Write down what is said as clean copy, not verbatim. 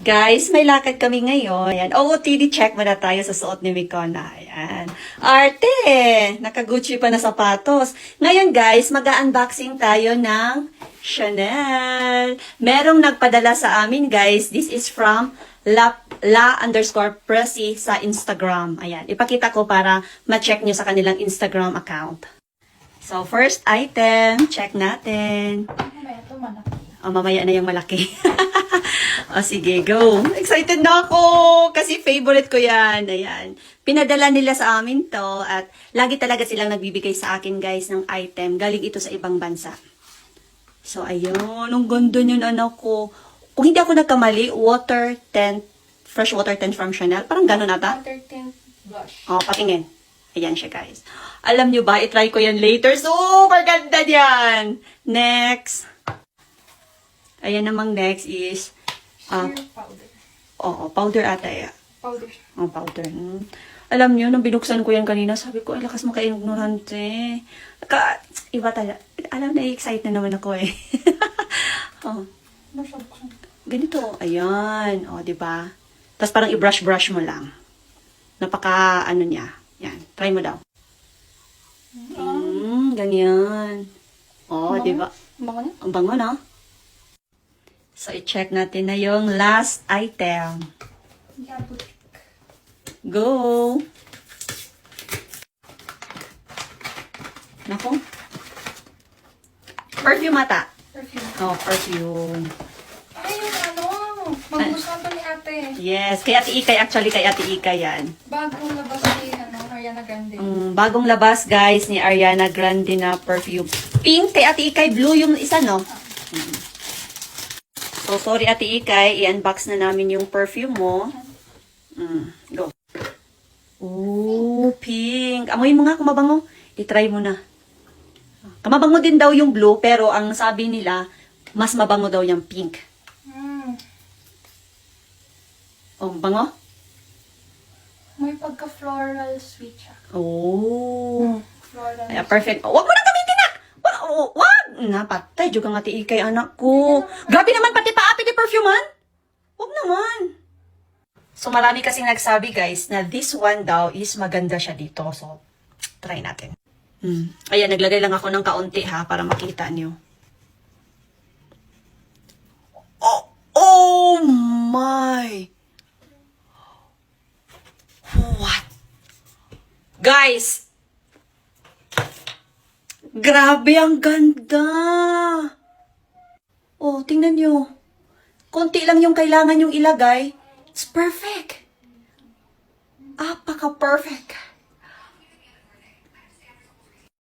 Guys, may lakad kami ngayon. Ayan. OOTD check muna tayo sa suot ni Mikona. Ayan. Arte! Naka-Gucci pa na sapatos. Ngayon guys, mag-unboxing tayo ng Chanel. Merong nagpadala sa amin guys. This is from la_Pressy sa Instagram. Ayan. Ipakita ko para ma-check nyo sa kanilang Instagram account. So, first item, check natin. Mamaya na yung malaki. O sige, go. Excited na ako kasi favorite ko yan. Ayan. Pinadala nila sa amin to at lagi talaga silang nagbibigay sa akin guys ng item. Galing ito sa ibang bansa. So ayun, ang ganda yun anak ko. Kung hindi ako nagkamali, water tint, fresh water tint from Chanel. Parang gano'n ata. Water tint blush. Oh, patingin. Ayan siya guys. Alam nyo ba, itry ko yan later. Super ganda yan. Next. Ayan namang next is Sheer powder. Oo, powder ata ya. Powder siya. Oh, powder. Alam niyo, nung binuksan ko yan kanina, sabi ko, ay lakas mo ka-ignorante. Iba talaga. Alam na, excited na naman ako eh. Oh, ganito. Ayan. Oh, di ba? Tapos parang i-brush-brush mo lang. Napaka, ano niya. Yan. Try mo daw. Ganyan. Oh, di ba? Bango niya? Ang bango na. So, i-check natin na yung last item. Go! Nako. Perfume ata. Perfume. Oh, perfume. Ay, yung ano. Magustuhan to ni ate. Yes, kay Ate Ikay. Actually, kay Ate Ikay yan. Bagong labas ni Ariana Grande. Bagong labas, guys, ni Ariana Grande na perfume. Pink, kay Ate Ikay. Blue yung isa, no? So, sorry Ate Ikay, i-unbox na namin yung perfume mo. Go. Ooh, pink. Amoy mo nga kung mabango. I-try mo na. Kamabango din daw yung blue, pero ang sabi nila, mas mabango daw yung pink. Oh, bango? May pagka-floral sweet siya. Oh. Floral. Ay, perfect. Oh, wag mo na gamitin na! Wag! Napatay, juga nga Ate Ikay, anak ko. Grabe naman, pati paapi di perfumean. Wag naman. So, marami kasing nagsabi, guys, na this one daw is maganda siya dito. So, try natin. Ayan, naglagay lang ako ng kaunti, ha, para makita nyo. Oh my! What? Guys! Grabe, ang ganda! Oh, tingnan nyo. Konti lang yung kailangan yung ilagay. It's perfect. Apaka-perfect.